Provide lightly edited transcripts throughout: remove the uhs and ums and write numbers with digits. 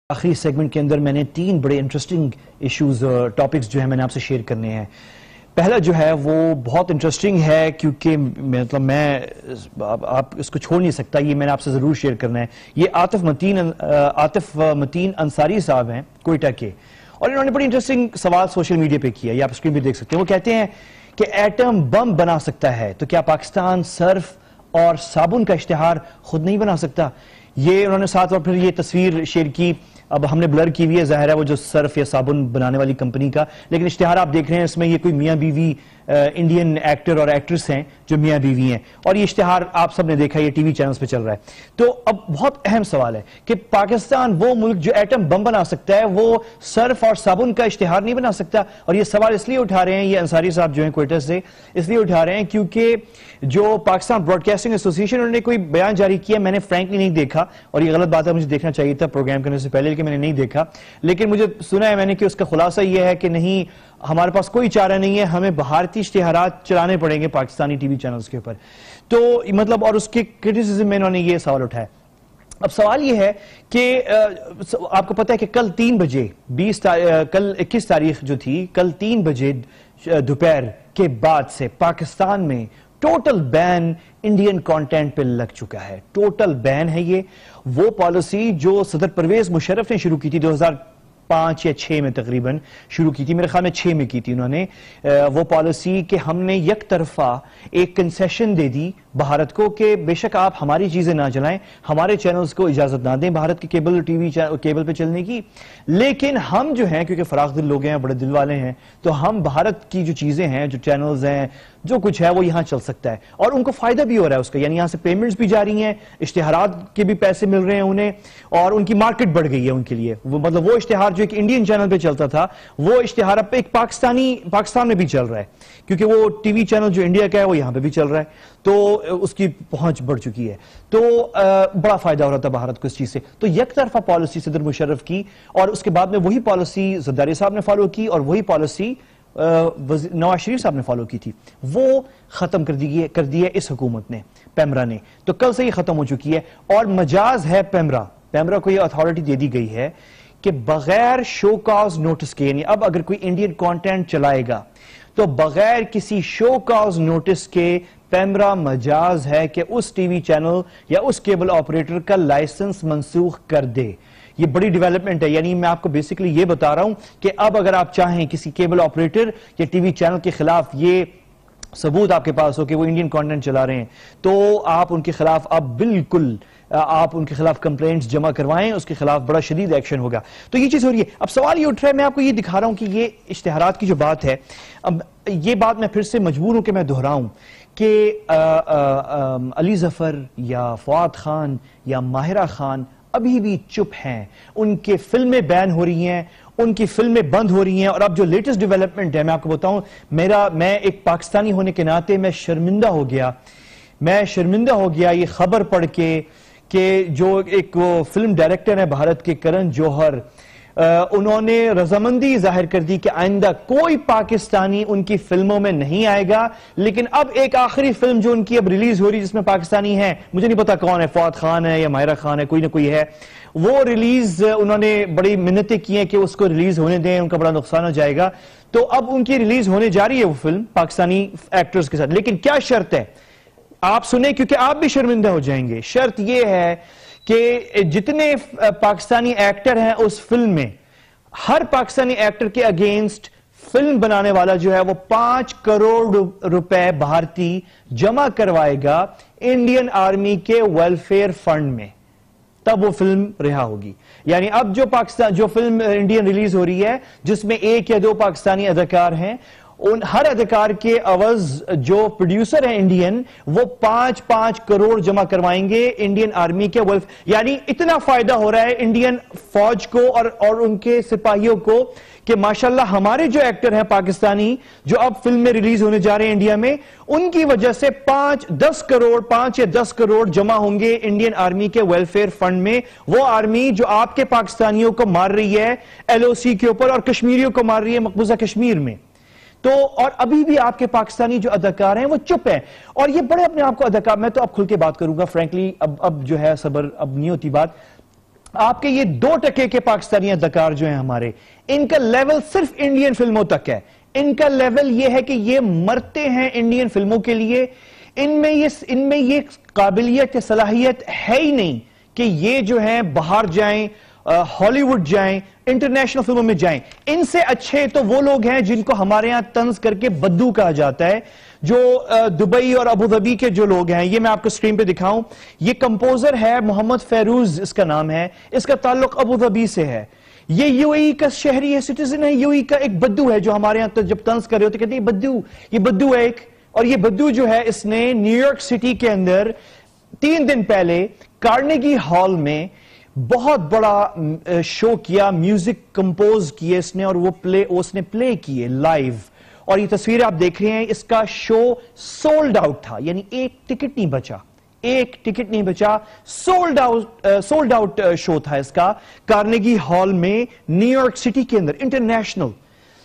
آخری سیگمنٹ کے اندر میں نے 3 بڑے انٹرسٹنگ ایشوز ٹاپکس جو ہیں میں نے آپ سے شیئر کرنے ہیں. پہلا جو ہے وہ بہت انٹرسٹنگ ہے کیونکہ مطلب میں آپ اس کو چھوڑ نہیں سکتا, یہ میں نے آپ سے ضرور شیئر کرنا ہے. یہ عاطف متین انصاری صاحب ہیں کوئٹہ کے, اور انہوں نے بڑی انٹرسٹنگ سوال سوشل میڈیا پہ کیا, یہ آپ اسکرین پہ دیکھ سکتے ہیں. وہ کہتے ہیں کہ ایٹم بم بنا سکتا ہے تو کیا پاکستان صرف اور صابن کا اشتہار خود نہیں بنا سکتا؟ یہ انہوں نے ساتھ اور پھر یہ تصویر شیئر کی, اب ہم نے بلر کی ہوئی ہے, ظاہر ہے وہ جو صرف یا صابن بنانے والی کمپنی کا, لیکن اشتہار آپ دیکھ رہے ہیں اس میں یہ کوئی میاں بیوی انڈین ایکٹر اور ایکٹریس ہیں جو میاں بیوی ہیں, اور یہ اشتہار آپ سب نے دیکھا, یہ ٹی وی چینلز پہ چل رہا ہے. تو اب بہت اہم سوال ہے کہ پاکستان وہ ملک جو ایٹم بم بنا سکتا ہے وہ صرف اور صابن کا اشتہار نہیں بنا سکتا. اور یہ سوال اس لیے اٹھا رہے ہیں یہ انصاری صاحب جو ہیں کوئٹہ سے, اس لیے اٹھا رہے ہیں کیونکہ جو پاکستان براڈ کاسٹنگ ایسوسی ایشن انہوں نے کوئی بیان جاری کیا, میں نے فرینکلی نہیں دیکھا, اور یہ غلط بات ہے, مجھے دیکھنا چاہیے تھا پروگرام کرنے سے پہلے, لیکن میں نے نہیں دیکھا. لیکن مجھے سنا ہے میں نے کہ اس کا خلاصہ یہ ہے کہ نہیں, ہمارے پاس کوئی چارہ نہیں ہے, ہمیں بھارتی اشتہارات چلانے پڑیں گے پاکستانی ٹی وی چینلز کے اوپر. تو مطلب, اور اس کے کرٹیسزم میں انہوں نے یہ سوال اٹھایا. اب سوال یہ ہے کہ آپ کو پتہ ہے کہ کل 3 بجے کل 21 تاریخ جو تھی, کل 3 بجے دوپہر کے بعد سے پاکستان میں ٹوٹل بین انڈین کانٹینٹ پہ لگ چکا ہے. ٹوٹل بین ہے یہ. وہ پالیسی جو صدر پرویز مشرف نے شروع کی تھی 2005 یا 6 میں تقریباً شروع کی تھی, میرے خیال میں 6 میں کی تھی انہوں نے, وہ پالیسی کہ ہم نے یک طرفہ ایک کنسیشن دے دی بھارت کو کہ بے شک آپ ہماری چیزیں نہ چلائیں, ہمارے چینلز کو اجازت نہ دیں بھارت کے کیبل ٹی وی کیبل پہ چلنے کی, لیکن ہم جو ہیں کیونکہ فراخ دل لوگ ہیں, بڑے دل والے ہیں, تو ہم بھارت کی جو چیزیں ہیں, جو چینلز ہیں, جو کچھ ہے وہ یہاں چل سکتا ہے. اور ان کو فائدہ بھی ہو رہا ہے اس کا, یعنی یہاں سے پیمنٹس بھی جا رہی ہیں, اشتہارات کے بھی پیسے مل رہے ہیں انہیں, اور ان کی مارکیٹ بڑھ گئی ہے ان کے لیے. مطلب وہ اشتہار جو ایک انڈین چینل پہ چلتا تھا, وہ اشتہار اب ایک پاکستان میں بھی چل رہا ہے, کیونکہ وہ ٹی وی چینل جو انڈیا کا ہے وہ یہاں پہ بھی چل رہا ہے, تو اس کی پہنچ بڑھ چکی ہے. تو بڑا فائدہ ہو رہا تھا بھارت کو اس چیز سے. تو یک طرفہ پالیسی صدر مشرف کی, اور اس کے بعد میں وہی پالیسی زرداری صاحب نے فالو کی, اور وہی پالیسی نواز شریف صاحب نے فالو کی تھی, وہ ختم کر دی ہے اس حکومت نے, پیمرا نے. تو کل سے یہ ختم ہو چکی ہے, اور مجاز ہے پیمرا کو یہ اتھارٹی دے دی گئی ہے کہ بغیر شو کاز نوٹس کے, یعنی اب اگر کوئی انڈین کانٹینٹ چلائے گا تو بغیر کسی شو کاز نوٹس کے پیمرا مجاز ہے کہ اس ٹی وی چینل یا اس کیبل آپریٹر کا لائسنس منسوخ کر دے. یہ بڑی ڈیولپمنٹ ہے. یعنی میں آپ کو بیسیکلی یہ بتا رہا ہوں کہ اب اگر آپ چاہیں کسی کیبل آپریٹر یا ٹی وی چینل کے خلاف یہ ثبوت آپ کے پاس ہو کہ وہ انڈین کانٹینٹ چلا رہے ہیں, تو آپ ان کے خلاف آپ ان کے خلاف کمپلینٹس جمع کروائیں, اس کے خلاف بڑا شدید ایکشن ہوگا. تو یہ چیز ہو رہی ہے. اب سوال یہ اٹھ رہا ہے, میں آپ کو یہ دکھا رہا ہوں کہ یہ اشتہارات کی جو بات ہے, اب یہ بات میں پھر سے مجبور ہوں کہ میں دہراؤں کہ علی ظفر یا فواد خان یا ماہرہ خان ابھی بھی چپ ہیں. ان کے فلمیں بین ہو رہی ہیں, ان کی فلمیں بند ہو رہی ہیں. اور اب جو لیٹسٹ ڈیولپمنٹ ہے میں آپ کو بتاؤں, میں ایک پاکستانی ہونے کے ناطے میں شرمندہ ہو گیا یہ خبر پڑھ کے کہ جو ایک فلم ڈائریکٹر ہے بھارت کے کرن جوہر, انہوں نے رضامندی ظاہر کر دی کہ آئندہ کوئی پاکستانی ان کی فلموں میں نہیں آئے گا. لیکن اب ایک آخری فلم جو ان کی اب ریلیز ہو رہی جس میں پاکستانی ہیں, مجھے نہیں پتا کون ہے, فواد خان ہے یا ماہرہ خان ہے, کوئی نہ کوئی ہے, وہ ریلیز انہوں نے بڑی منتیں کی ہیں کہ اس کو ریلیز ہونے دیں, ان کا بڑا نقصان ہو جائے گا. تو اب ان کی ریلیز ہونے جا رہی ہے وہ فلم پاکستانی ایکٹرز کے ساتھ, لیکن کیا شرط ہے آپ سنیں کیونکہ آپ بھی شرمندہ ہو جائیں گے. شرط یہ ہے کہ جتنے پاکستانی ایکٹر ہیں اس فلم میں, ہر پاکستانی ایکٹر کے اگینسٹ فلم بنانے والا جو ہے وہ 5 کروڑ روپے بھارتی جمع کروائے گا انڈین آرمی کے ویلفیئر فنڈ میں, تب وہ فلم رہا ہوگی. یعنی اب جو فلم انڈین ریلیز ہو رہی ہے جس میں 1 یا 2 پاکستانی اداکار ہیں, ان ہر اداکار کے عوض جو پروڈیوسر ہیں انڈین, وہ 5 کروڑ جمع کروائیں گے انڈین آرمی کے یعنی اتنا فائدہ ہو رہا ہے انڈین فوج کو اور ان کے سپاہیوں کو کہ ماشاءاللہ ہمارے جو ایکٹر ہیں پاکستانی جو اب فلم میں ریلیز ہونے جا رہے ہیں انڈیا میں, ان کی وجہ سے 5 یا 10 کروڑ جمع ہوں گے انڈین آرمی کے ویلفیئر فنڈ میں. وہ آرمی جو آپ کے پاکستانیوں کو مار رہی ہے ایل او سی کے اوپر اور کشمیریوں کو مار رہی ہے مقبوضہ کشمیر میں. تو اور ابھی بھی آپ کے پاکستانی جو اداکار ہیں وہ چپ ہیں, اور یہ بڑے اپنے آپ کو اداکار, میں تو اب کھل کے بات کروں گا فرینکلی, اب جو ہے صبر اب نہیں ہوتی بات. آپ کے یہ 2% کے پاکستانی اداکار جو ہیں ہمارے، ان کا لیول صرف انڈین فلموں تک ہے. ان کا لیول یہ ہے کہ یہ مرتے ہیں انڈین فلموں کے لیے. ان میں یہ قابلیت یا صلاحیت ہے ہی نہیں کہ یہ جو ہیں باہر جائیں، ہالی ووڈ جائیں، انٹرنیشنل فلموں میں جائیں. ان سے اچھے تو وہ لوگ ہیں جن کو ہمارے ہاں طنز کر کے بدو کہا جاتا ہے، جو دبئی اور ابوظبی کے جو لوگ ہیں. یہ میں آپ کو سکرین پہ دکھاؤں، یہ کمپوزر ہے محمد فیروز، اس کا نام ہے، اس کا تعلق ابوظبی سے ہے. یہ یو اے ای کا شہری ہے، سٹیزن ہے، یو اے ای کا ایک بدو ہے جو ہمارے ہاں جب طنز کر رہے ہوتے کہتے ہیں یہ بدو ہے ایک. اور یہ بدو جو ہے اس نے نیو یارک سٹی کے اندر 3 دن پہلے کارنیگی ہال میں بہت بڑا شو کیا، میوزک کمپوز کیے اس نے، اور اس نے پلے کیے لائیو. اور یہ تصویریں آپ دیکھ رہے ہیں، اس کا شو سولڈ آؤٹ تھا، یعنی ایک ٹکٹ نہیں بچا. سولڈ آؤٹ شو تھا اس کا کارنیگی ہال میں نیو یارک سٹی کے اندر، انٹرنیشنل.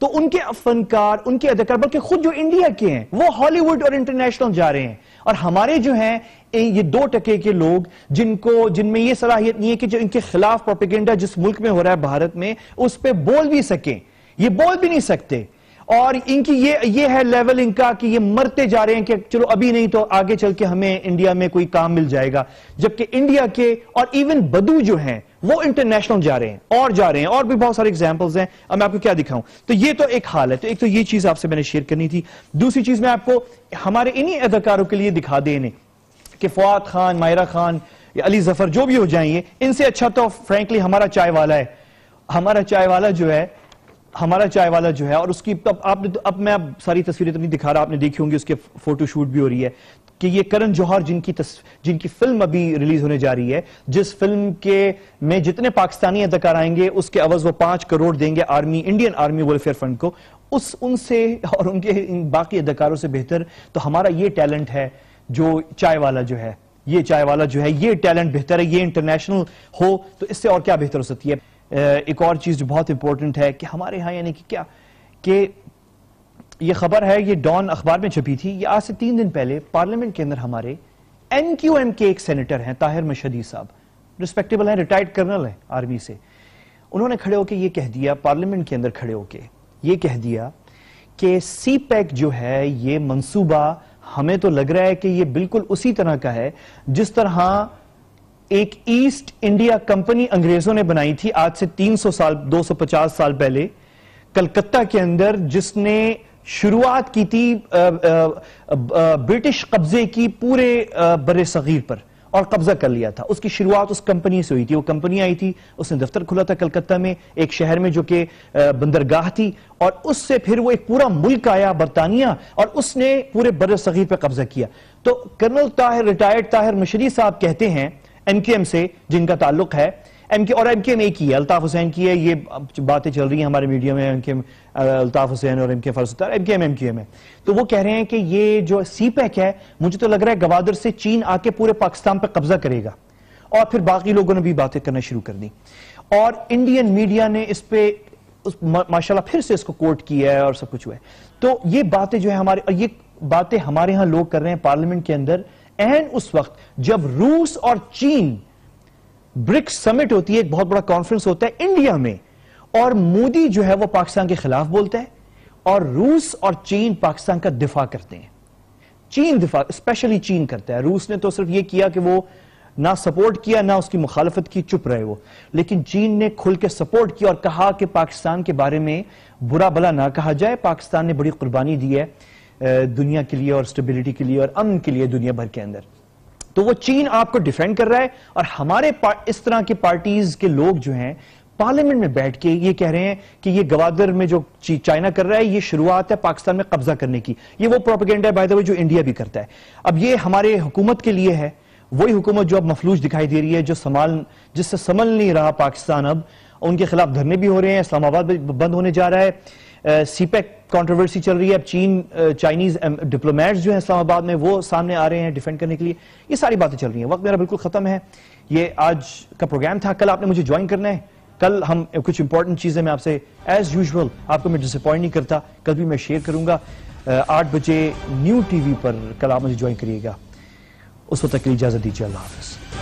تو ان کے فنکار، ان کے اداکار، بلکہ خود جو انڈیا کے ہیں وہ ہالی ووڈ اور انٹرنیشنل جا رہے ہیں. اور ہمارے جو ہیں یہ 2% کے لوگ جن میں یہ صلاحیت نہیں ہے کہ جو ان کے خلاف پروپیگنڈا جس ملک میں ہو رہا ہے بھارت میں اس پہ بول بھی سکیں، یہ بول بھی نہیں سکتے. اور ان کی یہ ہے لیول ان کا کہ یہ مرتے جا رہے ہیں کہ چلو ابھی نہیں تو آگے چل کے ہمیں انڈیا میں کوئی کام مل جائے گا. جبکہ انڈیا کے اور ایون بدو جو ہیں وہ انٹرنیشنل جا رہے ہیں اور بھی بہت سارے ایگزامپلز ہیں. اب میں آپ کو کیا دکھاؤں. تو یہ تو ایک حال ہے. تو ایک تو یہ چیز آپ سے میں نے شیئر کرنی تھی. دوسری چیز میں آپ کو ہمارے انہی اداکاروں کے لیے دکھا دینے کہ فواد خان، ماہرہ خان یا علی ظفر جو بھی ہو جائیں گے، ان سے اچھا تو فرینکلی ہمارا چائے والا ہے. ہمارا چائے والا جو ہے اور اس کی اب میں ساری تصویریں تو نہیں دکھا رہا، آپ نے دیکھی ہوں گی، اس کے فوٹو شوٹ بھی ہو رہی ہے کہ یہ کرن جوہر جن کی فلم ابھی ریلیز ہونے جا رہی ہے، جس فلم کے میں جتنے پاکستانی اداکار آئیں گے اس کے عوض وہ 5 کروڑ دیں گے انڈین آرمی ویلفیئر فنڈ کو. ان سے اور ان کے باقی اداکاروں سے بہتر تو ہمارا یہ ٹیلنٹ ہے جو چائے والا جو ہے، یہ ٹیلنٹ بہتر ہے. یہ انٹرنیشنل ہو تو اس سے اور کیا بہتر ہو سکتی ہے. ایک اور چیز جو بہت امپورٹنٹ ہے کہ ہمارے ہاں یعنی کہ یہ خبر ہے، یہ ڈان اخبار میں چھپی تھی، یہ آج سے 3 دن پہلے پارلیمنٹ کے اندر ہمارے NQM کے ایک سینیٹر ہیں طاہر مشہدی صاحب، ریسپیکٹیبل ہیں، ریٹائرڈ کرنل ہیں آرمی سے. انہوں نے کھڑے ہو کے یہ کہہ دیا، پارلیمنٹ کے اندر کھڑے ہو کے یہ کہہ دیا کہ سی پیک جو ہے یہ منصوبہ ہمیں تو لگ رہا ہے کہ یہ بالکل اسی طرح کا ہے جس طرح ایک ایسٹ انڈیا کمپنی انگریزوں نے بنائی تھی آج سے 250 سال پہلے کلکتہ کے اندر، جس نے شروعات کی تھی برٹش قبضے کی پورے بر صغیر پر اور قبضہ کر لیا تھا. اس کی شروعات اس کمپنی سے ہوئی تھی. وہ کمپنی آئی تھی، اس نے دفتر کھولا تھا کلکتہ میں، ایک شہر میں جو کہ بندرگاہ تھی، اور اس سے پھر وہ ایک پورا ملک آیا برطانیہ اور اس نے پورے بر صغیر پہ قبضہ کیا. تو کرنل ریٹائرڈ طاہر مشہدی صاحب کہتے ہیں NQM سے جن کا تعلق ہے، اور NQM ایک ہی ہے، الطاف حسین کی ہے. یہ باتیں چل رہی ہیں ہمارے میڈیا میں، NQM الطاف حسین اور MK فرز ستار، NQM ہے. تو وہ کہہ رہے ہیں کہ یہ جو سی پیک ہے مجھے تو لگ رہا ہے گوادر سے چین آ کے پورے پاکستان پہ قبضہ کرے گا. اور پھر باقی لوگوں نے بھی باتیں کرنا شروع کر دی اور انڈین میڈیا نے اس پہ ماشاءاللہ پھر سے اس کو کوٹ کیا ہے اور سب کچھ ہوا ہے. تو یہ باتیں جو ہے یہ باتیں ہمارے ہاں لوگ کر رہے ہیں پارلیمنٹ کے اندر اس وقت جب روس اور چین برکس سمٹ ہوتی ہے، ایک بہت بڑا کانفرنس ہوتا ہے انڈیا میں، اور مودی جو ہے وہ پاکستان کے خلاف بولتا ہے اور روس اور چین پاکستان کا دفاع کرتے ہیں. اسپیشلی چین کرتا ہے. روس نے تو صرف یہ کیا کہ وہ نہ سپورٹ کیا نہ اس کی مخالفت کی، چپ رہے وہ. لیکن چین نے کھل کے سپورٹ کیا اور کہا کہ پاکستان کے بارے میں برا بلا نہ کہا جائے، پاکستان نے بڑی قربانی دی ہے دنیا کے لیے اور سٹیبلٹی کے لیے اور امن کے لیے دنیا بھر کے اندر. تو وہ چین آپ کو ڈیفینڈ کر رہا ہے اور ہمارے اس طرح کے پارٹیز کے لوگ جو ہیں پارلیمنٹ میں بیٹھ کے یہ کہہ رہے ہیں کہ یہ گوادر میں جو چائنا کر رہا ہے یہ شروعات ہے پاکستان میں قبضہ کرنے کی. یہ وہ پروپیگنڈا ہے بائی دا وے جو انڈیا بھی کرتا ہے. اب یہ ہمارے حکومت کے لیے ہے، وہی حکومت جو اب مفلوج دکھائی دے رہی ہے، جس سے سنبھل نہیں رہا پاکستان. اب ان کے خلاف دھرنے بھی ہو رہے ہیں، اسلام آباد بند ہونے جا رہا ہے، سی پیک کانٹروورسی چل رہی ہے. اب چائنیز ڈپلومیٹس جو ہیں اسلام آباد میں وہ سامنے آ رہے ہیں ڈیفینڈ کرنے کے لیے. یہ ساری باتیں چل رہی ہیں. وقت میرا بالکل ختم ہے. یہ آج کا پروگرام تھا. کل آپ نے مجھے جوائن کرنا ہے. کل ہم کچھ امپورٹنٹ چیزیں میں آپ سے ایز یوزول آپ کو میں ڈس اپوائنٹ نہیں کرتا، کل بھی میں شیئر کروں گا 8 بجے نیو ٹی وی پر. کل آپ مجھے جوائن کریے گا. اس وقت تک کے لیے اجازت دیجیے. اللہ حافظ.